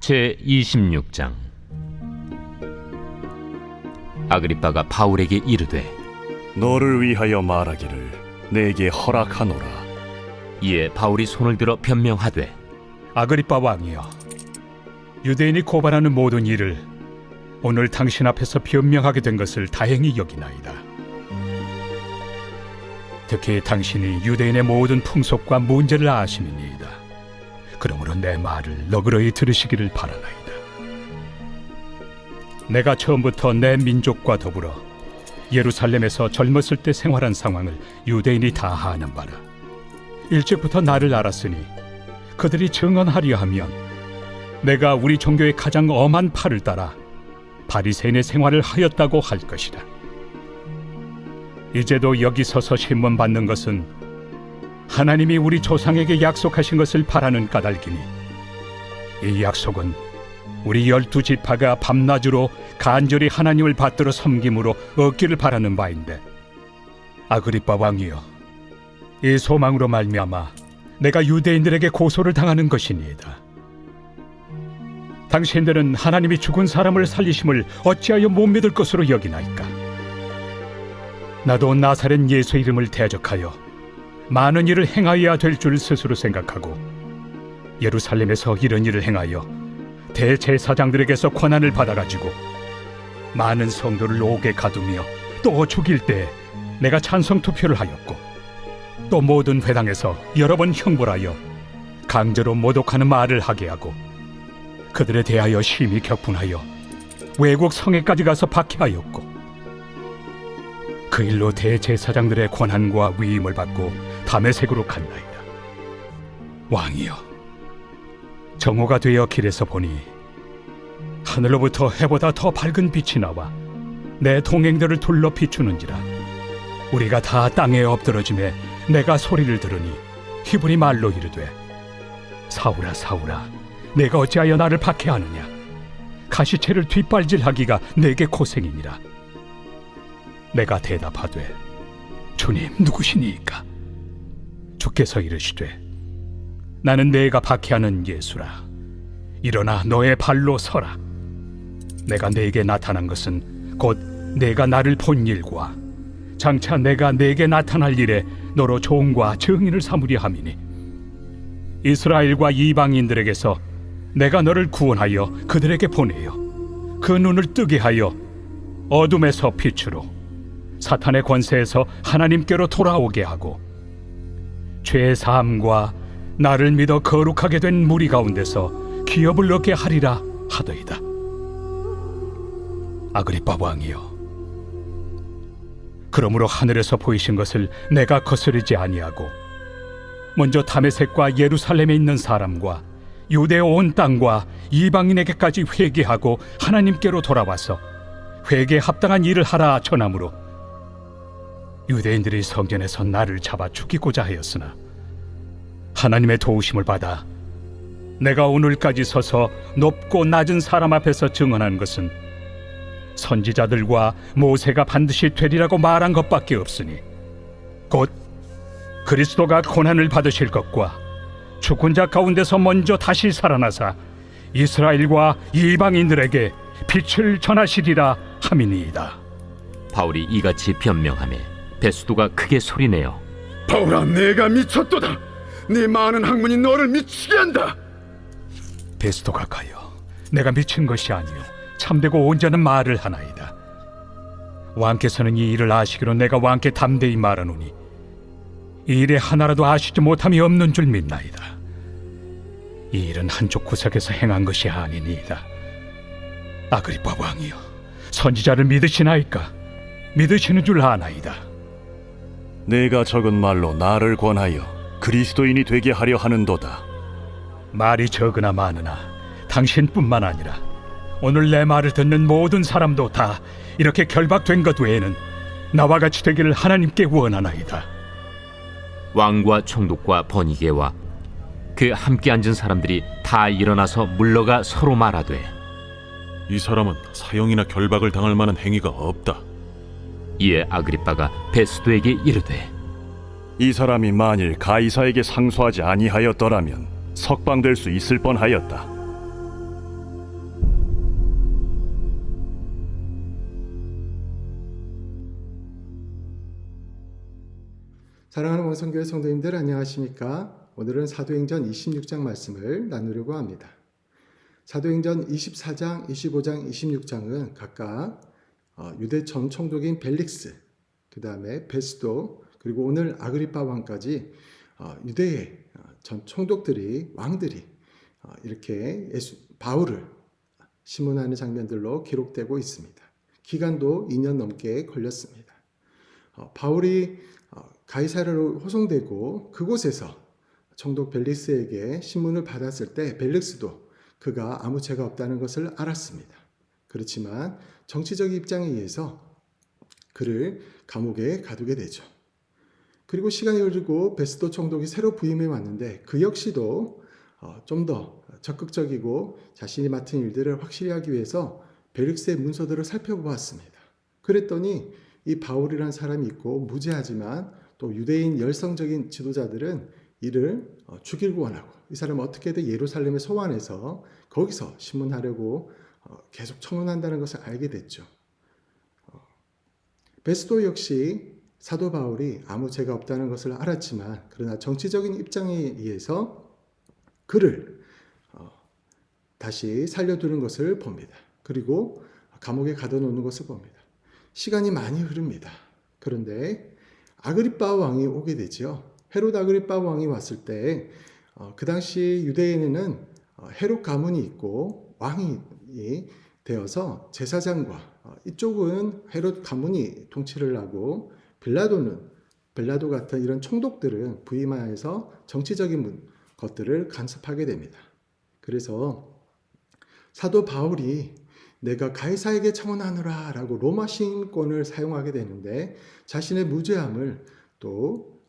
제26장. 아그리빠가 바울에게 이르되 너를 위하여 말하기를 내게 허락하노라. 이에 바울이 손을 들어 변명하되 아그리빠 왕이여, 유대인이 고발하는 모든 일을 오늘 당신 앞에서 변명하게 된 것을 다행히 여기나이다. 특히 당신이 유대인의 모든 풍속과 문제를 아시느니이다. 그러므로 내 말을 너그러이 들으시기를 바라나이다. 내가 처음부터 내 민족과 더불어 예루살렘에서 젊었을 때 생활한 상황을 유대인이 다 아는 바라. 일찍부터 나를 알았으니 그들이 증언하려 하면 내가 우리 종교의 가장 엄한 팔을 따라 바리새인의 생활을 하였다고 할 것이다. 이제도 여기 서서 신문 받는 것은 하나님이 우리 조상에게 약속하신 것을 바라는 까닭이니 이 약속은 우리 12지파가 밤낮으로 간절히 하나님을 받들어 섬김으로 얻기를 바라는 바인데, 아그리빠 왕이여, 이 소망으로 말미암아 내가 유대인들에게 고소를 당하는 것이니이다. 당신들은 하나님이 죽은 사람을 살리심을 어찌하여 못 믿을 것으로 여기나이까? 나도 나사렛 예수 이름을 대적하여 많은 일을 행하여야 될 줄 스스로 생각하고 예루살렘에서 이런 일을 행하여 대제사장들에게서 권한을 받아가지고 많은 성도를 옥에 가두며 또 죽일 때 내가 찬성 투표를 하였고, 또 모든 회당에서 여러 번 형벌하여 강제로 모독하는 말을 하게 하고 그들에 대하여 심히 격분하여 외국 성에까지 가서 박해하였고, 그 일로 대제사장들의 권한과 위임을 받고 다메섹으로 갔나이다. 왕이여, 정오가 되어 길에서 보니 하늘로부터 해보다 더 밝은 빛이 나와 내 동행들을 둘러 비추는지라. 우리가 다 땅에 엎드러짐에 내가 소리를 들으니 히브리 말로 이르되, 사울아 사울아, 내가 어찌하여 나를 박해하느냐? 가시체를 뒷발질하기가 내게 고생이니라. 내가 대답하되, 주님 누구시니이까? 주께서 이르시되, 나는 내가 박해하는 예수라. 일어나 너의 발로 서라. 내가 네게 나타난 것은 곧 내가 나를 본 일과 장차 내가 네게 나타날 일에 너로 종과 증인을 삼으려 함이니, 이스라엘과 이방인들에게서 내가 너를 구원하여 그들에게 보내어 그 눈을 뜨게 하여 어둠에서 빛으로, 사탄의 권세에서 하나님께로 돌아오게 하고, 죄 사함과 나를 믿어 거룩하게 된 무리 가운데서 기업을 얻게 하리라 하더이다. 아그리빠 왕이여, 그러므로 하늘에서 보이신 것을 내가 거스르지 아니하고 먼저 다메섹과 예루살렘에 있는 사람과 유대 온 땅과 이방인에게까지 회개하고 하나님께로 돌아와서 회개에 합당한 일을 하라 전함으로 유대인들이 성전에서 나를 잡아 죽이고자 하였으나 하나님의 도우심을 받아 내가 오늘까지 서서 높고 낮은 사람 앞에서 증언한 것은 선지자들과 모세가 반드시 되리라고 말한 것밖에 없으니, 곧 그리스도가 고난을 받으실 것과 죽은 자 가운데서 먼저 다시 살아나사 이스라엘과 이방인들에게 빛을 전하시리라 함이니이다. 바울이 이같이 변명하며 베스도가 크게 소리내어 바울아, 내가 미쳤도다. 네 많은 학문이 너를 미치게 한다. 베스도가 가여, 내가 미친 것이 아니요 참되고 온전한 말을 하나이다. 왕께서는 이 일을 아시기로 내가 왕께 담대히 말하노니 이 일에 하나라도 아시지 못함이 없는 줄 믿나이다. 이 일은 한쪽 구석에서 행한 것이 아니니이다. 아그리빠 왕이여, 선지자를 믿으시나이까? 믿으시는 줄 아나이다. 내가 적은 말로 나를 권하여 그리스도인이 되게 하려 하는도다. 말이 적으나 많으나 당신뿐만 아니라 오늘 내 말을 듣는 모든 사람도 다 이렇게 결박된 것 외에는 나와 같이 되기를 하나님께 원하나이다. 왕과 총독과 버니게와 그 함께 앉은 사람들이 다 일어나서 물러가 서로 말하되, 이 사람은 사형이나 결박을 당할 만한 행위가 없다. 이에 아그리빠가 베스도에게 이르되, 이 사람이 만일 가이사에게 상소하지 아니하였더라면 석방될 수 있을 뻔하였다. 사랑하는 원성교회 성도님들 안녕하십니까? 오늘은 사도행전 26장 말씀을 나누려고 합니다. 사도행전 24장, 25장, 26장은 각각 유대 전 총독인 벨릭스, 그 다음에 베스도, 그리고 오늘 아그리파 왕까지 유대의 전 총독들이, 왕들이 이렇게 바울을 심문하는 장면들로 기록되고 있습니다. 기간도 2년 넘게 걸렸습니다. 바울이 가이사랴로 호송되고 그곳에서 총독 벨릭스에게 신문을 받았을 때 벨릭스도 그가 아무 죄가 없다는 것을 알았습니다. 그렇지만 정치적 입장에 의해서 그를 감옥에 가두게 되죠. 그리고 시간이 흐르고 베스도 총독이 새로 부임해 왔는데 그 역시도 좀 더 적극적이고 자신이 맡은 일들을 확실히 하기 위해서 벨릭스의 문서들을 살펴보았습니다. 그랬더니 이 바울이라는 사람이 있고 무죄하지만 또 유대인 열성적인 지도자들은 이를 죽이고 원하고 이 사람을 어떻게든 예루살렘에 소환해서 거기서 신문하려고 계속 청원한다는 것을 알게 됐죠. 베스도 역시 사도 바울이 아무 죄가 없다는 것을 알았지만 그러나 정치적인 입장에 의해서 그를 다시 살려두는 것을 봅니다. 그리고 감옥에 가둬놓는 것을 봅니다. 시간이 많이 흐릅니다. 그런데 아그리파 왕이 오게 되죠. 헤롯 아그리파 왕이 왔을 때 그 당시 유대인에는 헤롯 가문이 있고 왕이 되어서 제사장과 이쪽은 헤롯 가문이 통치를 하고 빌라도 같은 이런 총독들은 부임하여서 정치적인 것들을 간섭하게 됩니다. 그래서 사도 바울이 내가 가이사에게 청원하노라 라고 로마 시인권을 사용하게 되는데 자신의 무죄함을 또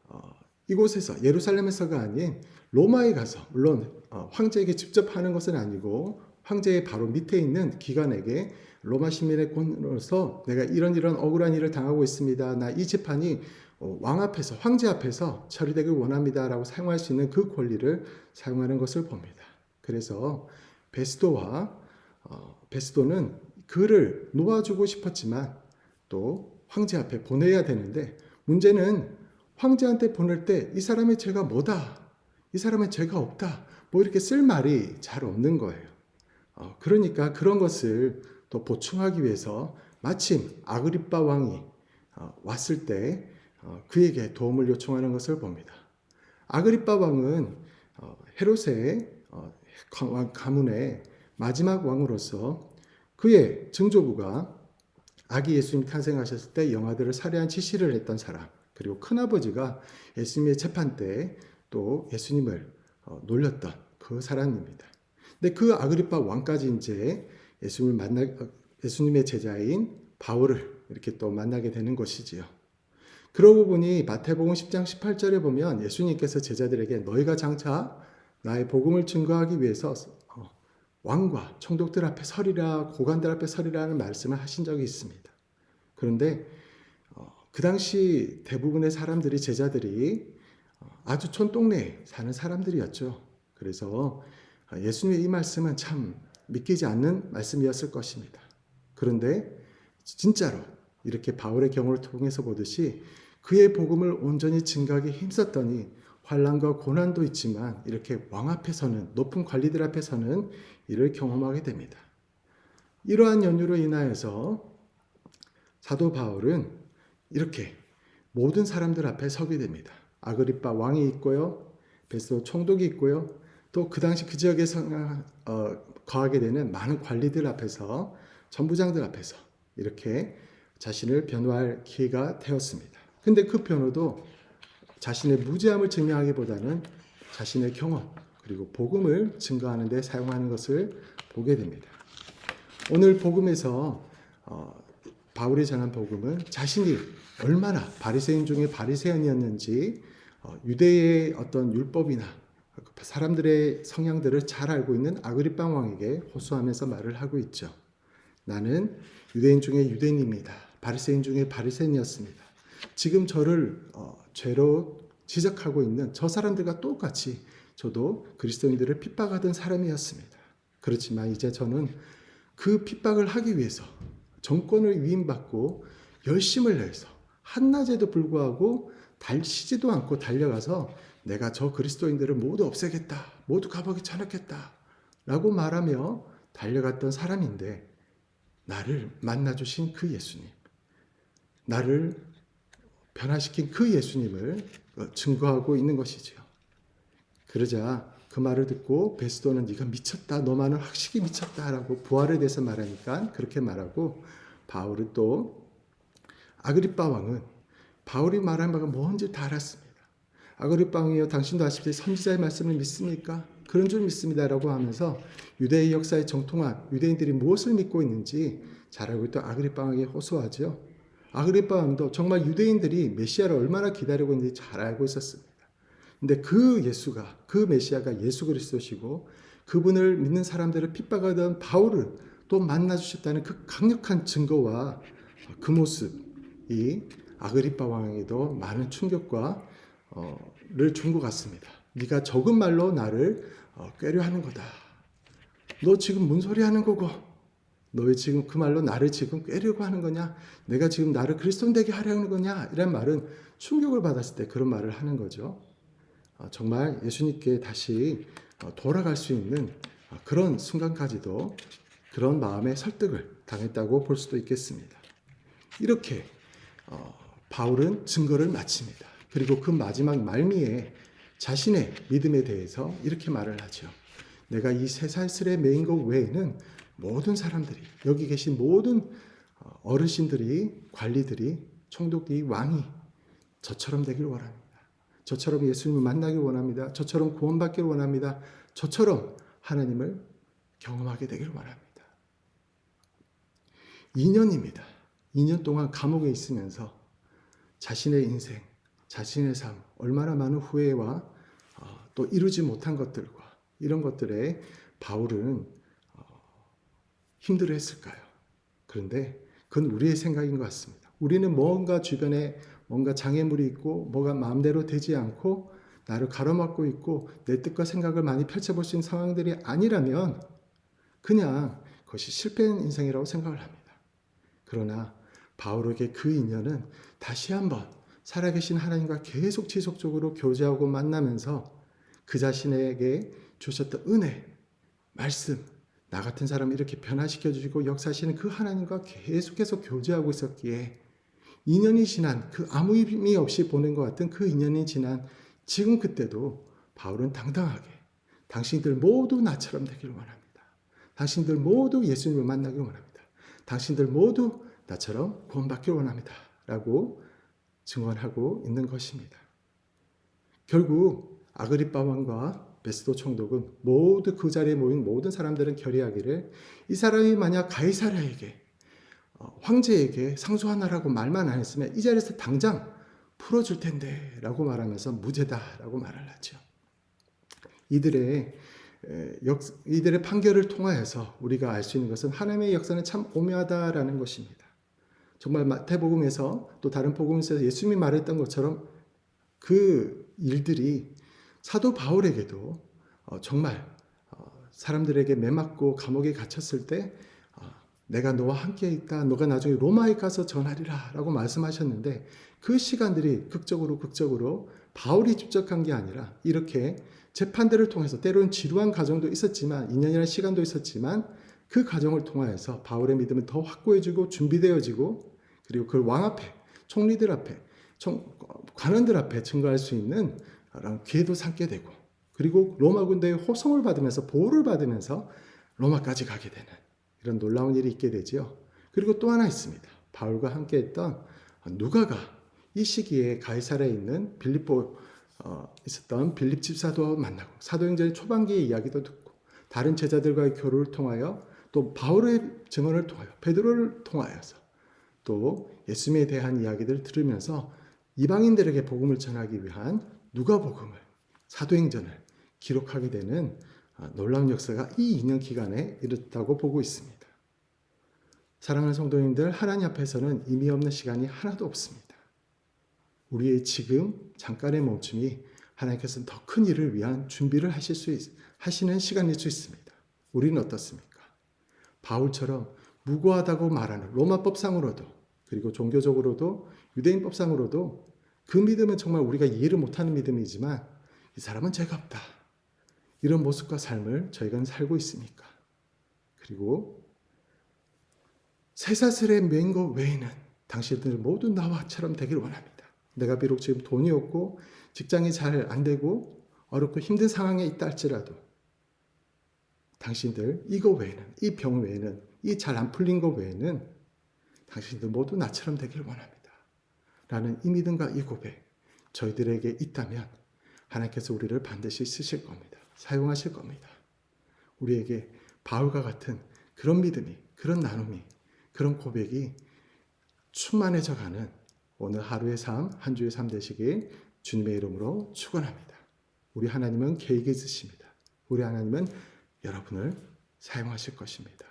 이곳에서 예루살렘에서가 아닌 로마에 가서 물론 황제에게 직접 하는 것은 아니고 황제의 바로 밑에 있는 기관에게 로마 시민의 권으로서 내가 이런 억울한 일을 당하고 있습니다. 나 이 재판이 왕 앞에서 황제 앞에서 처리되길 원합니다 라고 사용할 수 있는 그 권리를 사용하는 것을 봅니다. 그래서 베스도는 그를 놓아주고 싶었지만 또 황제 앞에 보내야 되는데 문제는 황제한테 보낼 때 이 사람의 죄가 뭐다, 이 사람의 죄가 없다 뭐 이렇게 쓸 말이 잘 없는 거예요. 그러니까 그런 것을 또 보충하기 위해서 마침 아그리파 왕이 왔을 때 그에게 도움을 요청하는 것을 봅니다. 아그리파 왕은 헤롯의 가문의 마지막 왕으로서 그의 증조부가 아기 예수님 탄생하셨을 때 영아들을 살해한 지시를 했던 사람, 그리고 큰아버지가 예수님의 재판 때 또 예수님을 놀렸던 그 사람입니다. 근데 그 아그리파 왕까지 이제 예수님의 제자인 바울을 이렇게 또 만나게 되는 것이지요. 그러고 보니 마태복음 10장 18절에 보면 예수님께서 제자들에게 너희가 장차 나의 복음을 증거하기 위해서 왕과 총독들 앞에 서리라, 고관들 앞에 서리라는 말씀을 하신 적이 있습니다. 그런데 그 당시 대부분의 사람들이, 제자들이 아주 촌동네에 사는 사람들이었죠. 그래서 예수님의 이 말씀은 참 믿기지 않는 말씀이었을 것입니다. 그런데 진짜로 이렇게 바울의 경우를 통해서 보듯이 그의 복음을 온전히 증거하기 힘썼더니 환난과 고난도 있지만 이렇게 왕 앞에서는, 높은 관리들 앞에서는 이를 경험하게 됩니다. 이러한 연유로 인하여서 사도 바울은 이렇게 모든 사람들 앞에 서게 됩니다. 아그리파 왕이 있고요, 베스도 총독이 있고요, 또 그 당시 그 지역에 거하게 되는 많은 관리들 앞에서, 전부장들 앞에서 이렇게 자신을 변호할 기회가 되었습니다. 근데 그 변호도 자신의 무죄함을 증명하기보다는 자신의 경험 그리고 복음을 증거하는 데 사용하는 것을 보게 됩니다. 오늘 복음에서 바울이 전한 복음은 자신이 얼마나 바리새인 중에 바리새인이었는지 유대의 어떤 율법이나 사람들의 성향들을 잘 알고 있는 아그리파 왕에게 호소하면서 말을 하고 있죠. 나는 유대인 중에 유대인입니다. 바리새인 중에 바리새인이었습니다. 지금 저를 죄로 지적하고 있는 저 사람들과 똑같이 저도 그리스도인들을 핍박하던 사람이었습니다. 그렇지만 이제 저는 그 핍박을 하기 위해서 정권을 위임받고 열심을 내서 한낮에도 불구하고 쉬지도 않고 달려가서 내가 저 그리스도인들을 모두 없애겠다, 모두 감옥에 쳐넣겠다 라고 말하며 달려갔던 사람인데, 나를 만나주신 그 예수님, 나를 변화시킨 그 예수님을 증거하고 있는 것이지요. 그러자 그 말을 듣고 베스도는 네가 미쳤다, 너만은 확실히 미쳤다라고 부활에 대해서 말하니까 그렇게 말하고, 바울은 또 아그리빠 왕은 바울이 말한 바가 뭔지 다 알았습니다. 아그리빠 왕이여, 당신도 아시듯이 선지자의 말씀을 믿습니까? 그런 줄 믿습니다라고 하면서 유대의 역사에 정통한 유대인들이 무엇을 믿고 있는지 잘 알고 있던 아그리빠 왕에게 호소하죠. 아그리빠 왕도 정말 유대인들이 메시아를 얼마나 기다리고 있는지 잘 알고 있었습니다. 근데 그 예수가, 그 메시아가 예수 그리스도시고 그분을 믿는 사람들을 핍박하던 바울을 또 만나주셨다는 그 강력한 증거와 그 모습이 아그리빠 왕에게도 많은 충격과 를 준 것 같습니다. 네가 적은 말로 나를 꾀려 하는 거다. 너 지금 뭔 소리 하는 거고? 너 지금 그 말로 나를 지금 꾀려고 하는 거냐? 내가 지금 나를 그리스도인 되게 하려는 거냐? 이런 말은 충격을 받았을 때 그런 말을 하는 거죠. 정말 예수님께 다시 돌아갈 수 있는 그런 순간까지도 그런 마음의 설득을 당했다고 볼 수도 있겠습니다. 이렇게 바울은 증거를 마칩니다. 그리고 그 마지막 말미에 자신의 믿음에 대해서 이렇게 말을 하죠. 내가 이 세살슬에 매인 것 외에는 모든 사람들이, 여기 계신 모든 어르신들이, 관리들이, 총독이, 왕이 저처럼 되길 원합니다. 저처럼 예수님을 만나길 원합니다. 저처럼 구원받기를 원합니다. 저처럼 하나님을 경험하게 되길 원합니다. 2년입니다. 2년 동안 감옥에 있으면서 자신의 인생, 자신의 삶, 얼마나 많은 후회와 또 이루지 못한 것들과 이런 것들에 바울은 힘들어했을까요? 그런데 그건 우리의 생각인 것 같습니다. 우리는 뭔가 주변에 뭔가 장애물이 있고 뭐가 마음대로 되지 않고 나를 가로막고 있고 내 뜻과 생각을 많이 펼쳐볼 수 있는 상황들이 아니라면 그냥 그것이 실패한 인생이라고 생각을 합니다. 그러나 바울에게 그 인연은 다시 한번 살아계신 하나님과 계속 지속적으로 교제하고 만나면서 그 자신에게 주셨던 은혜, 말씀, 나 같은 사람을 이렇게 변화시켜 주시고 역사하시는 그 하나님과 계속해서 교제하고 있었기에 2년이 지난 그 아무 의미 없이 보낸 것 같은 그 2년이 지난 지금 그때도 바울은 당당하게 당신들 모두 나처럼 되기를 원합니다. 당신들 모두 예수님을 만나기를 원합니다. 당신들 모두 나처럼 구원받기를 원합니다. 라고 증언하고 있는 것입니다. 결국 아그리빠 왕과 베스도 총독은 모두 그 자리에 모인 모든 사람들은 결의하기를 이 사람이 만약 가이사랴에게 황제에게 상소하나라고 말만 안 했으면 이 자리에서 당장 풀어줄 텐데 라고 말하면서 무죄다라고 말을 하죠. 이들의 판결을 통하여서 우리가 알 수 있는 것은 하나님의 역사는 참 오묘하다라는 것입니다. 정말 마태복음에서 또 다른 복음에서 예수님이 말했던 것처럼 그 일들이 사도 바울에게도 정말 사람들에게 매맞고 감옥에 갇혔을 때 내가 너와 함께 있다. 너가 나중에 로마에 가서 전하리라 라고 말씀하셨는데 그 시간들이 극적으로 바울이 직접 한 게 아니라 이렇게 재판들을 통해서 때로는 지루한 과정도 있었지만 2년이라는 시간도 있었지만 그 과정을 통하여서 바울의 믿음은 더 확고해지고 준비되어지고 그리고 그 왕 앞에 총리들 앞에 관원들 앞에 증거할 수 있는 기회도 삼게 되고 그리고 로마 군대의 호송을 받으면서 보호를 받으면서 로마까지 가게 되는 이런 놀라운 일이 있게 되지요. 그리고 또 하나 있습니다. 바울과 함께 했던 누가가 이 시기에 가이사랴에 있는 있었던 빌립 집사도 만나고 사도행전의 초반기의 이야기도 듣고 다른 제자들과의 교류를 통하여 또 바울의 증언을 통하여 베드로를 통하여서 또 예수님에 대한 이야기들을 들으면서 이방인들에게 복음을 전하기 위한 누가복음을 사도행전을 기록하게 되는 놀라운 역사가 이 2년 기간에 이르렀다고 보고 있습니다. 사랑하는 성도님들, 하나님 앞에서는 의미 없는 시간이 하나도 없습니다. 우리의 지금 잠깐의 멈춤이 하나님께서는 더 큰 일을 위한 준비를 하시는 시간일 수 있습니다. 우리는 어떻습니까? 바울처럼 무고하다고 말하는 로마법상으로도 그리고 종교적으로도 유대인법상으로도 그 믿음은 정말 우리가 이해를 못하는 믿음이지만 이 사람은 죄가 없다. 이런 모습과 삶을 저희가 살고 있습니까? 그리고 쇠사슬에 맨 것 외에는 당신들 모두 나와처럼 되기를 원합니다. 내가 비록 지금 돈이 없고 직장이 잘 안 되고 어렵고 힘든 상황에 있다 할지라도 당신들 이거 외에는, 이 병 외에는, 이 잘 안 풀린 것 외에는 당신들 모두 나처럼 되기를 원합니다. 라는 이 믿음과 이 고백 저희들에게 있다면 하나님께서 우리를 반드시 쓰실 겁니다. 사용하실 겁니다. 우리에게 바울과 같은 그런 믿음이, 그런 나눔이, 그런 고백이 충만해져 가는 오늘 하루의 삶, 한 주의 삶 되시길 주님의 이름으로 축원합니다. 우리 하나님은 계획이 있으십니다. 우리 하나님은 여러분을 사용하실 것입니다.